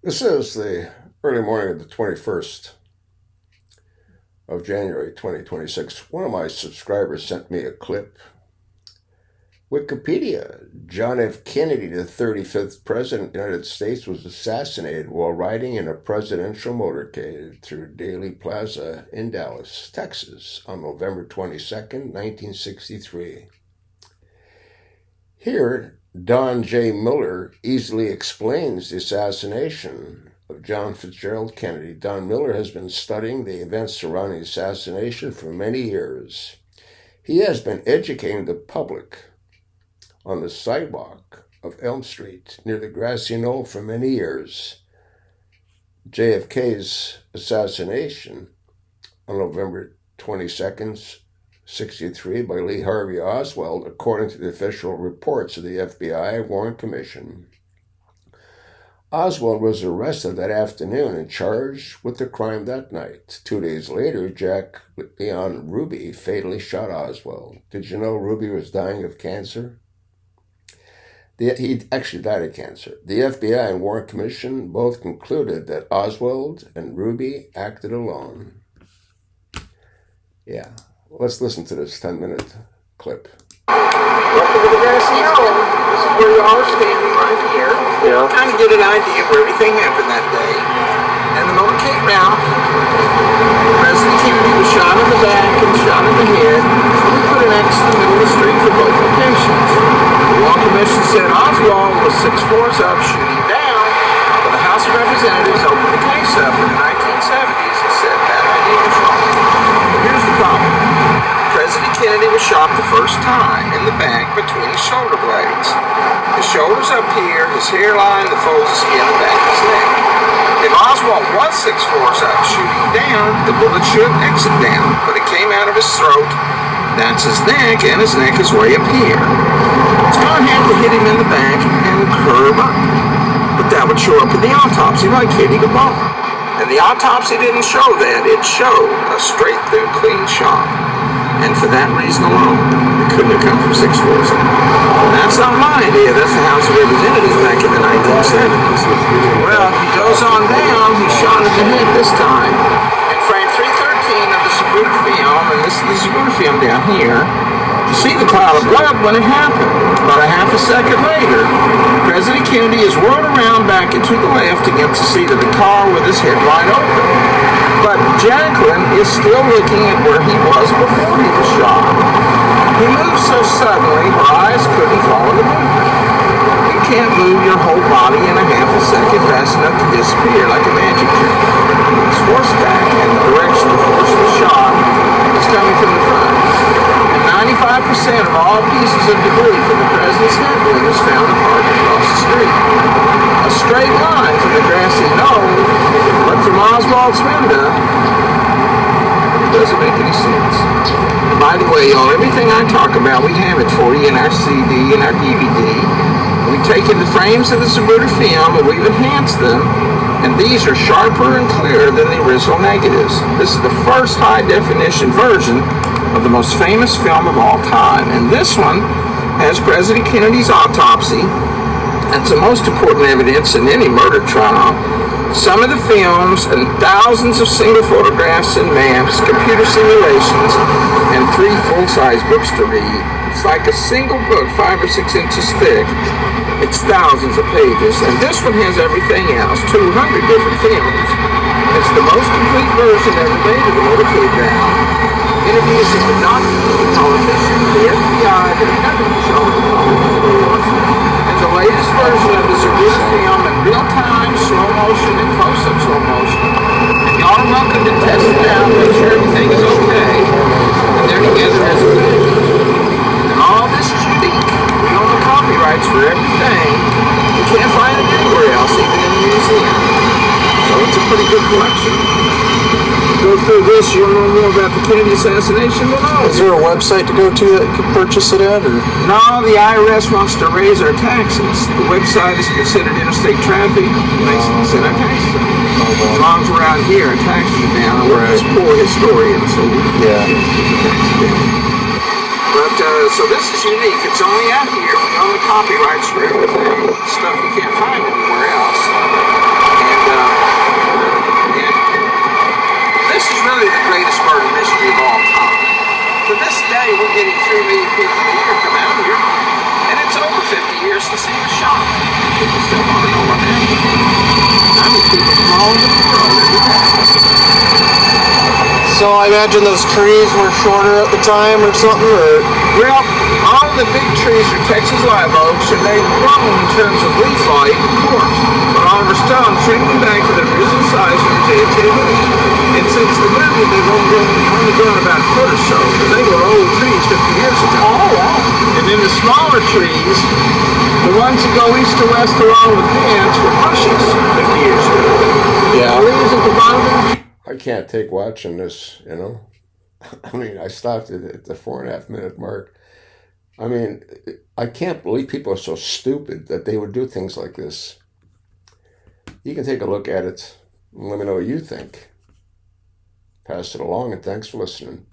This is the early morning of the 21st of January 2026. One of my subscribers sent me a clip. Wikipedia. John F. Kennedy, the 35th President of the United States, was assassinated while riding in a presidential motorcade through Daley Plaza in Dallas, Texas, on November 22nd, 1963. Here, Don J. Miller easily explains the assassination of John Fitzgerald Kennedy. Don Miller has been studying the events surrounding the assassination for many years. He has been educating the public on the sidewalk of Elm Street near the grassy knoll for many years. JFK's assassination on November 22nd, 63 by Lee Harvey Oswald, according to the official reports of the FBI Warren Commission. Oswald was arrested that afternoon and charged with the crime that night. 2 days later, Jack Leon Ruby fatally shot Oswald. Did you know Ruby was dying of cancer? He actually died of cancer. The FBI and Warren Commission both concluded that Oswald and Ruby acted alone. Yeah. Let's listen to this 10-minute clip. Welcome to the grassy knoll. This is where you all are standing right here. Yeah. Kind of get an idea of where everything happened that day. And the motorcade route, President Kennedy was shot in the back and shot in the head. So we put an X in the middle of the street for both locations. The Warren Commission said Oswald was 6 floors up, shooting down, but the House of Representatives opened the case up in the 1970s and said that idea was wrong. But here's the problem. President Kennedy was shot the first time in the back between the shoulder blades. His shoulders up here, his hairline, the folds of skin in the back of his neck. If Oswald was 6 floors up shooting down, the bullet should exit down, but it came out of his throat. That's his neck, and his neck is way up here. It's going to have to hit him in the back and curve up. But that would show up in the autopsy like hitting a ball. And the autopsy didn't show that. It showed a straight through clean shot. And for that reason alone, it couldn't have come from 6 floors up. That's not my idea. That's the House of Representatives back in the 1970s. Well, he goes on down. He's shot at the head this time. In frame 313 of the Zapruder film, and this is the Zapruder film down here, you see the cloud of blood when it happened. About a half a second later, President Kennedy is whirled around back and to the left against the seat of the car with his head wide open. But Jacqueline is still looking at where he was before he was shot. He moved so suddenly, her eyes couldn't follow the movement. You can't move your whole body in a half a second fast enough to disappear like a magic trick. He's forced back, and the direction of force of the shot is coming from the front. 95% of all pieces of debris from the president's head was found apart across the street. A straight line from the grassy knoll, but from Oswald's window, it doesn't make any sense. By the way, y'all, everything I talk about, we have it for you in our CD and our DVD. We've taken the frames of the Zapruder film and we've enhanced them, and these are sharper and clearer than the original negatives. This is the first high-definition version of the most famous film of all time, and this one has President Kennedy's autopsy. That's the most important evidence in any murder trial. Some of the films and thousands of single photographs and maps, computer simulations, and 3 full-size books to read. It's like a single book, 5 or 6 inches thick. It's thousands of pages, and this one has everything else, 200 different films. It's the most complete version ever made of the motorcade round. Interviews with the doctors, politicians, the FBI, the evidence show and the latest version of the Zapruder film in real time, slow motion, and close-up slow motion. And y'all are welcome to test it out, make sure everything is okay, and they're together as a team. And all this is unique. We own the copyrights for everything. You can't find it anywhere else, even in the museum. So it's a pretty good collection. Go through this, you'll know more about the Kennedy assassination than I. Is there a website to go to that you can purchase it at? Or? No, the IRS wants to raise our taxes. The website is considered interstate traffic. Makes us send our taxes. As long as we're out here, our taxes are down. We're just poor historians, so we keep the taxes down. But, so this is unique. It's only out here. We own the copyrights for everything. Stuff you can't find anywhere else. And I imagine those trees were shorter at the time or something, or... Well, all the big trees are Texas live oaks, and they've grown in terms of leaf height, of course. But Oliver Stone trimmed them back to their original size for the JFK movie. And since the movie, they've only grown about a foot or so, because they were old trees 50 years ago. Oh, wow. And then the smaller trees, the ones that go east to west along the fence, were bushes 50 years ago. Yeah. The leaves at the bottom of the I can't take watching this, you know. I mean, I stopped it at the 4.5 minute mark. I mean, I can't believe people are so stupid that they would do things like this. You can take a look at it and let me know what you think. Pass it along, and thanks for listening.